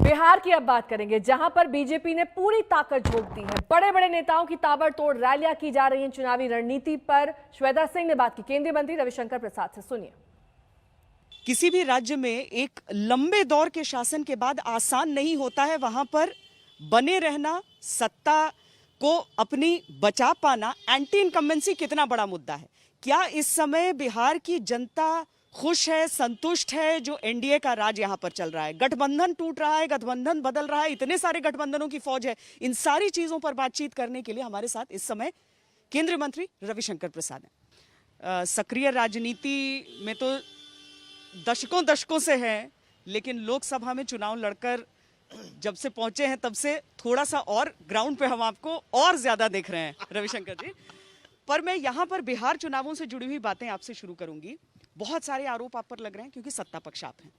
बिहार की अब बात करेंगे, जहां पर बीजेपी ने पूरी ताकत झोंक दी है। बड़े बड़े नेताओं की ताबड़तोड़ रैलियां की जा रही हैं। चुनावी रणनीति पर श्वेता सिंह ने बात की केंद्रीय मंत्री रविशंकर प्रसाद से। सुनिए। किसी भी राज्य में एक लंबे दौर के शासन के बाद आसान नहीं होता है वहां पर बने रहना, सत्ता को अपनी बचा पाना। एंटी इनकम्बेंसी कितना बड़ा मुद्दा है। क्या इस समय बिहार की जनता खुश है, संतुष्ट है जो एनडीए का राज यहां पर चल रहा है? गठबंधन टूट रहा है, गठबंधन बदल रहा है, इतने सारे गठबंधनों की फौज है। इन सारी चीजों पर बातचीत करने के लिए हमारे साथ इस समय केंद्रीय मंत्री रविशंकर प्रसाद हैं। सक्रिय राजनीति में तो दशकों से है, लेकिन लोकसभा में चुनाव लड़कर जब से पहुंचे हैं तब से थोड़ा सा और ग्राउंड पे हम आपको और ज्यादा देख रहे हैं रविशंकर जी। पर मैं यहां पर बिहार चुनावों से जुड़ी हुई बातें आपसे शुरू करूंगी। बहुत सारे आरोप आप पर लग रहे हैं क्योंकि सत्ता पक्ष आप हैं।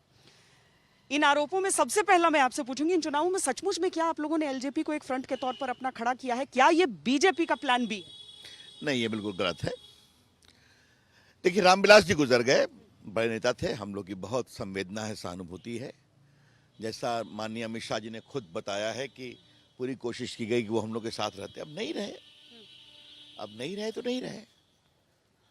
इन आरोपों में सबसे पहला मैं आपसे पूछूंगी, इन चुनावों में सचमुच में क्या आप लोगों ने एलजेपी को एक फ्रंट के तौर पर अपना खड़ा किया है? क्या ये बीजेपी का प्लान बी? नहीं, ये बिल्कुल गलत है। देखिए, रामविलास जी गुजर गए, बड़े नेता थे, हम लोग की बहुत संवेदना है, सहानुभूति है। जैसा माननीय अमित शाह जी ने खुद बताया है कि पूरी कोशिश की गई कि वो हम लोग के साथ रहते, अब नहीं रहे। अब नहीं रहे तो नहीं रहे।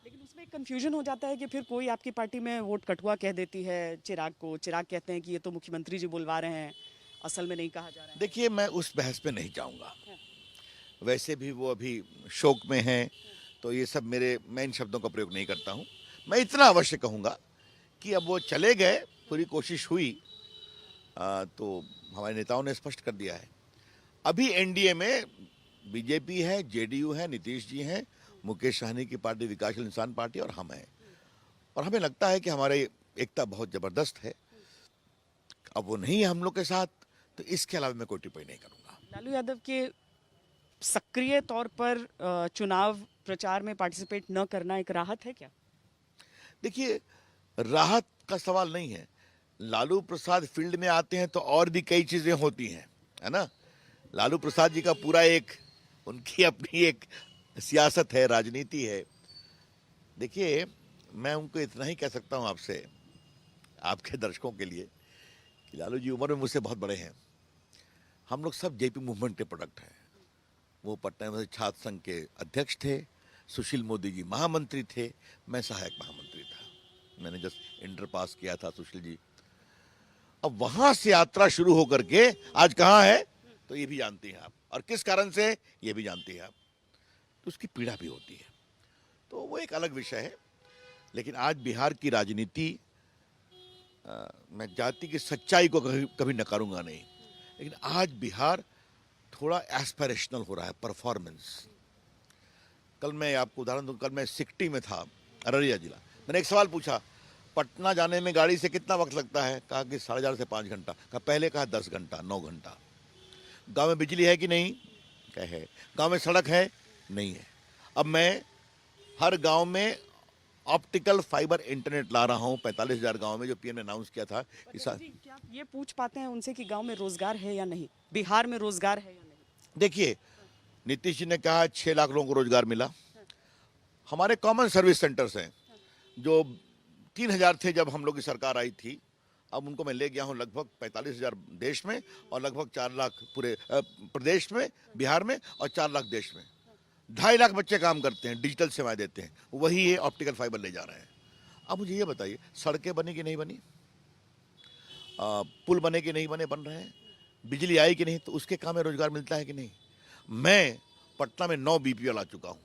लेकिन उसमें एक कंफ्यूजन हो जाता है कि फिर कोई आपकी पार्टी में वोट कटुआ कह देती है चिराग को। चिराग कहते हैं कि ये तो मुख्यमंत्री जी बुलवा रहे हैं, असल में नहीं कहा जा रहा है। देखिए, मैं उस बहस पे नहीं जाऊंगा। वैसे भी वो अभी शोक में हैं, तो ये सब मैं इन शब्दों का प्रयोग नहीं करता हूँ। मैं इतना अवश्य कहूँगा कि अब वो चले गए, पूरी कोशिश हुई, तो हमारे नेताओं ने स्पष्ट कर दिया है। अभी एनडीए में बीजेपी है, जेडीयू है, नीतीश जी हैं, मुकेश सहनी की पार्टी विकासशील इंसान पार्टी और हम हैं। और हमें लगता है कि हमारी एकता बहुत जबरदस्त है। अब वो नहीं है हम लोग के साथ, तो इसके अलावा मैं कोई टिप्पणी नहीं करूंगा। लालू यादव के सक्रिय तौर पर चुनाव प्रचार में पार्टिसिपेट न करना एक राहत है क्या? देखिए, राहत का सवाल नहीं है। लालू प्रसाद फील्ड में आते हैं तो और भी कई चीजें होती हैं, है ना। लालू प्रसाद जी का पूरा उनकी अपनी एक सियासत है, राजनीति है। देखिए, मैं उनको इतना ही कह सकता हूं आपसे, आपके दर्शकों के लिए, कि लालू जी उम्र में मुझसे बहुत बड़े हैं। हम लोग सब जेपी मूवमेंट के प्रोडक्ट हैं। वो पटना में छात्र संघ के अध्यक्ष थे, सुशील मोदी जी महामंत्री थे, मैं सहायक महामंत्री था। मैंने जस्ट इंटर पास किया था, सुशील जी। अब वहां से यात्रा शुरू होकर के आज कहां है तो ये भी जानती हैं आप, और किस कारण से ये भी जानती हैं आप। तो उसकी पीड़ा भी होती है, तो वो एक अलग विषय है। लेकिन आज बिहार की राजनीति, मैं जाति की सच्चाई को कभी नकारूंगा नहीं, लेकिन आज बिहार थोड़ा एस्पिरेशनल हो रहा है, परफॉर्मेंस। कल मैं आपको उदाहरण दूं, कल मैं सिकटी में था, अररिया जिला। मैंने एक सवाल पूछा, पटना जाने में गाड़ी से कितना वक्त लगता है? कहा कि 4.5 से 5 घंटा। कहा पहले कहा 10 घंटा, 9 घंटा। गांव में बिजली है कि नहीं? कहे है। गांव में सड़क है? नहीं है। अब मैं हर गांव में ऑप्टिकल फाइबर इंटरनेट ला रहा हूं, 45,000 गांव में, जो पीएम ने अनाउंस किया था कि क्या आप ये पूछ पाते हैं उनसे कि गांव में रोजगार है या नहीं, बिहार में रोजगार है या नहीं? देखिए, नीतीश जी ने कहा 6 लाख लोगों को रोजगार मिला। हमारे कॉमन सर्विस सेंटर्स हैं जो 3,000 थे जब हम लोग की सरकार आई थी, अब उनको मैं ले गया हूं लगभग 45,000 देश में, और लगभग 4 लाख पूरे प्रदेश में, बिहार में, और 4 लाख देश में। 2.5 लाख बच्चे काम करते हैं, डिजिटल सेवाएं देते हैं, वही ये ऑप्टिकल फाइबर ले जा रहे हैं। अब मुझे ये बताइए, सड़कें बनी कि नहीं बनी, पुल बने कि नहीं बने, बन रहे हैं, बिजली आई कि नहीं, तो उसके काम में रोजगार मिलता है कि नहीं। मैं पटना में 9 बीपीओ ला चुका हूँ।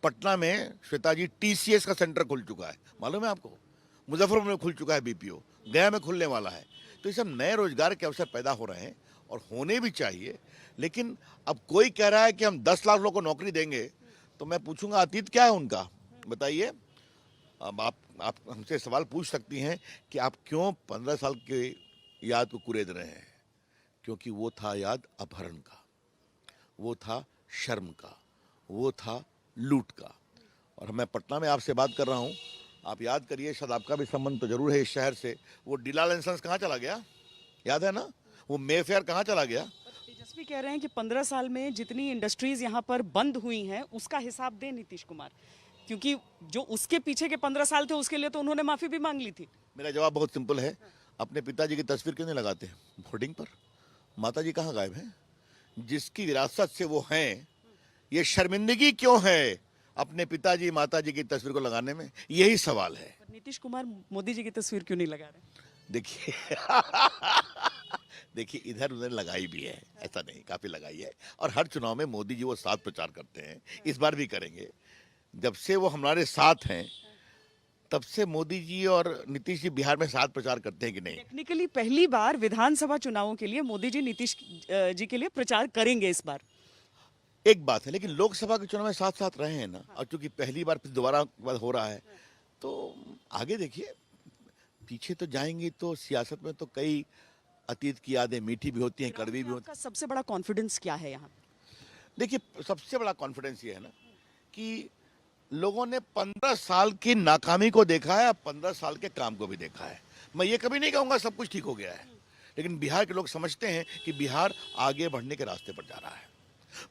पटना में श्वेता जी टीसीएस का सेंटर खुल चुका है, मालूम है आपको। मुजफ्फरपुर में खुल चुका है बीपीओ, गया में खुलने वाला है। तो ये सब नए रोजगार के अवसर पैदा हो रहे हैं, और होने भी चाहिए। लेकिन अब कोई कह रहा है कि हम 10 लाख लोगों को नौकरी देंगे, तो मैं पूछूंगा अतीत क्या है उनका, बताइए। अब आप हमसे सवाल पूछ सकती हैं कि आप क्यों 15 साल के याद को कुरेद रहे हैं। क्योंकि वो था याद अपहरण का, वो था शर्म का, वो था लूट का। और मैं पटना में आपसे बात कर रहा हूं, आप याद करिए, शायद आपका भी संबंध तो जरूर है इस शहर से। वो डीला लाइसेंस कहाँ चला गया, याद है ना? वो मेफेयर कहाँ चला गया? तेजस्वी कह रहे हैं कि 15 साल में जितनी इंडस्ट्रीज यहाँ पर बंद हुई हैं उसका हिसाब दें नीतीश कुमार, क्योंकि जो उसके पीछे के 15 साल थे उसके लिए तो उन्होंने माफी भी मांग ली थी। मेरा जवाब बहुत सिंपल है, अपने पिताजी की तस्वीर क्यों नहीं लगाते वोटिंग पर? माता जी कहाँ गायब हैं? जिसकी विरासत से वो हैं, ये शर्मिंदगी क्यों है अपने पिताजी माताजी की तस्वीर को लगाने में? यही सवाल है। पर नीतीश कुमार मोदी जी की तस्वीर क्यों नहीं लगा रहे? देखिए देखिए, इधर उधर लगाई भी है, ऐसा नहीं, काफी लगाई है। और हर चुनाव में मोदी जी वो साथ प्रचार करते हैं, इस बार भी करेंगे। जब से वो हमारे साथ हैं, तब से मोदी जी और नीतीश जी बिहार में साथ प्रचार करते हैं कि नहीं? टेक्निकली पहली बार विधानसभा चुनावों के लिए मोदी जी नीतीश जी के लिए प्रचार करेंगे इस बार। एक बात है, लेकिन लोकसभा के चुनाव में साथ साथ रहे हैं ना, और चूंकि पहली बार फिर दोबारा हो रहा है, तो आगे देखिए, पीछे तो जाएंगे तो सियासत में तो कई अतीत की यादें मीठी भी होती हैं, कड़वी भी होती आपका सबसे बड़ा कॉन्फिडेंस क्या है यहाँ? हैं। देखिए, सबसे बड़ा कॉन्फिडेंस ये है ना कि लोगों ने 15 साल की नाकामी को देखा है, 15 साल के काम को भी देखा है। मैं ये कभी नहीं कहूँगा सब कुछ ठीक हो गया है, लेकिन बिहार के लोग समझते हैं कि बिहार आगे बढ़ने के रास्ते पर जा रहा है।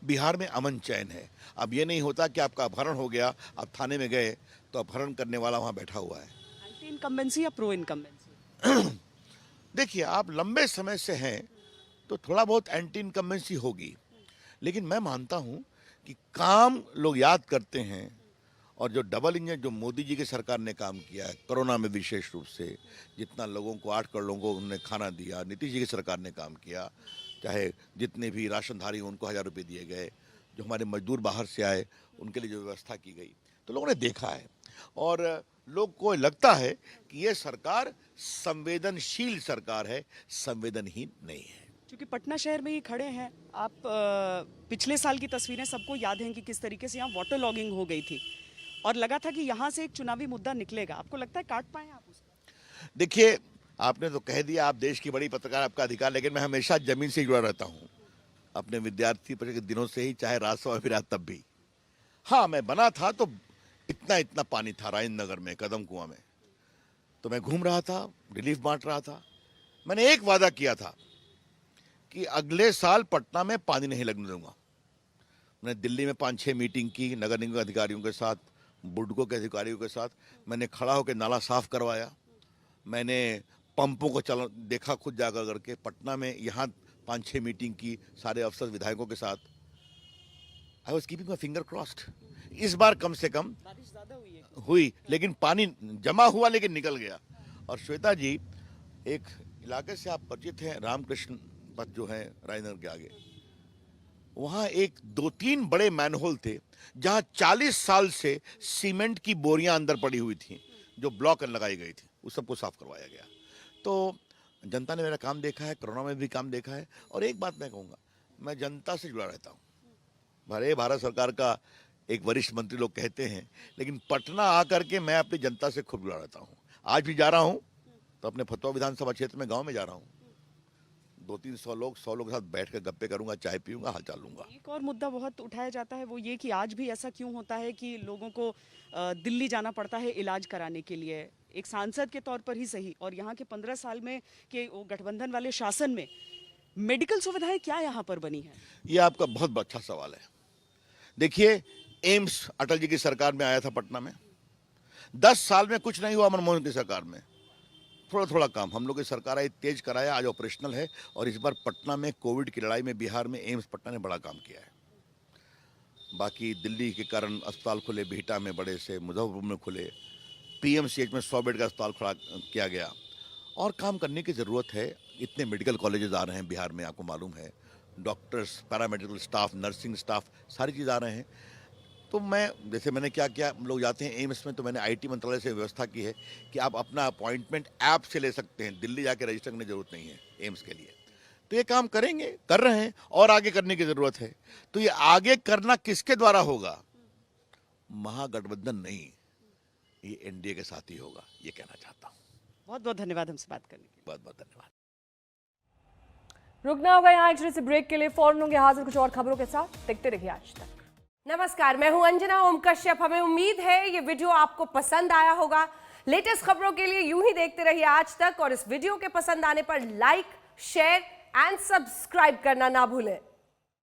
बिहार में अमन चैन है। अब ये नहीं होता कि आपका अपहरण हो गया, आप थाने में गए तो अपहरण करने वाला वहाँ बैठा हुआ है। एंटी इनकम्बेंसी या प्रो इनकम्बेंसी? देखिए, आप लंबे समय से हैं तो थोड़ा बहुत एंटी इनकम्बेंसी होगी, लेकिन मैं मानता हूँ कि काम लोग याद करते हैं। और जो डबल इंजन जो मोदी जी की सरकार ने काम किया है, कोरोना में विशेष रूप से जितना लोगों को 8 करोड़ लोगों को उन्होंने खाना दिया, नीतीश जी की सरकार ने काम किया। चाहे जितने भी राशनधारी उनको 1000 रुपये दिए गए, जो हमारे मजदूर बाहर से आए उनके लिए जो व्यवस्था की गई, तो लोगों ने देखा है। और लोग को लगता है कि ये सरकार संवेदनशील सरकार है, संवेदनहीन नहीं है। क्योंकि पटना शहर में ही खड़े हैं आप, पिछले साल की तस्वीरें सबको याद हैं कि किस तरीके से यहाँ वाटर लॉगिंग हो गई थी और लगा था कि यहाँ से एक चुनावी मुद्दा निकलेगा। आपको लगता है काट पाए आप उसको? देखिए, आपने तो कह दिया, आप देश की बड़ी पत्रकार, आपका अधिकार, लेकिन मैं हमेशा जमीन से जुड़ा रहता हूँ, अपने विद्यार्थी परिषद के दिनों से ही, चाहे राजसभा में रहा तब भी। हाँ, मैं बना था तो इतना इतना पानी था राजेंद्र नगर में, कदम कुआं में, तो मैं घूम रहा था, रिलीफ बांट रहा था। मैंने एक वादा किया था कि अगले साल पटना में पानी नहीं लगने दूंगा। मैंने दिल्ली में 5-6 मीटिंग की नगर निगम के अधिकारियों के साथ, बुडको के अधिकारियों के साथ। मैंने खड़ा होकर नाला साफ करवाया, मैंने पंपों को देखा खुद जाकर करके। पटना में यहाँ 5-6 मीटिंग की सारे अफसर विधायकों के साथ। I was keeping my finger crossed. इस बार कम से कम बारिश ज्यादा हुई, लेकिन पानी जमा हुआ लेकिन निकल गया। और श्वेता जी, एक इलाके से आप परिचित हैं, रामकृष्ण पथ जो है राजेंद्र के आगे, वहां एक 2-3 बड़े मैनहोल थे जहां 40 साल से सीमेंट की बोरियां अंदर पड़ी हुई थी, जो ब्लॉक लगाई गई थी, उस सबको साफ करवाया गया। तो जनता ने मेरा काम देखा है, कोरोना में भी काम देखा है। और एक बात मैं कहूँगा, मैं जनता से जुड़ा रहता हूँ। भले भारत सरकार का एक वरिष्ठ मंत्री लोग कहते हैं, लेकिन पटना आकर के मैं अपनी जनता से खूब जुड़ा रहता हूँ। आज भी जा रहा हूँ तो अपने फतवा विधानसभा क्षेत्र में गाँव में जा रहा हूँ, 200-300 लोग, 100 लोग के साथ बैठ कर गप्पे करूंगा, चाय पीऊंगा, हालचाल लूंगा। एक और मुद्दा बहुत उठाया जाता है, वो ये कि आज भी ऐसा क्यों होता है कि लोगों को दिल्ली जाना पड़ता है इलाज कराने के लिए, एक सांसद के तौर पर ही सही। और यहाँ के 15 साल में के वो गठबंधन वाले शासन में मेडिकल सुविधाएं क्या यहाँ पर बनी है? ये आपका बहुत अच्छा सवाल है। देखिए, एम्स अटल जी की सरकार में आया था पटना में, 10 साल में कुछ नहीं हुआ। मनमोहन की सरकार में थोड़ा थोड़ा काम हम लोग की सरकार आई, तेज कराया, आज ऑपरेशनल है। और इस बार पटना में कोविड की लड़ाई में बिहार में एम्स पटना ने बड़ा काम किया है। बाकी दिल्ली के कारण अस्पताल खुले, बिहटा में बड़े से, मुजफ्फरपुर में खुले, पीएमसीएच में 100 बेड का अस्पताल खड़ा किया गया। और काम करने की ज़रूरत है। इतने मेडिकल कॉलेजेस आ रहे हैं बिहार में, आपको मालूम है, doctors, paramedical staff, nursing staff, सारी चीज़ आ रहे हैं। तो मैं, जैसे मैंने क्या किया, हम लोग जाते हैं एम्स में, तो मैंने आईटी मंत्रालय से व्यवस्था की है कि आप अपना अपॉइंटमेंट ऐप से ले सकते हैं, दिल्ली जाके रजिस्टर करने की जरूरत नहीं है एम्स के लिए। तो ये काम करेंगे, कर रहे हैं, और आगे करने की जरूरत है। तो ये आगे करना किसके द्वारा होगा? महागठबंधन नहीं, ये एनडीए के साथ ही होगा, ये कहना चाहता हूँ। बहुत बहुत धन्यवाद हमसे बात करने के लिए। बहुत बहुत धन्यवाद। रुकना होगा यहाँ एक छोटे से ब्रेक के लिए, फौरन होंगे हाजिर कुछ और खबरों के साथ। देखते रहिए आज तक। नमस्कार, मैं हूं अंजना ओम कश्यप। हमें उम्मीद है ये वीडियो आपको पसंद आया होगा। लेटेस्ट खबरों के लिए यूं ही देखते रहिए आज तक, और इस वीडियो के पसंद आने पर लाइक, शेयर एंड सब्सक्राइब करना ना भूलें।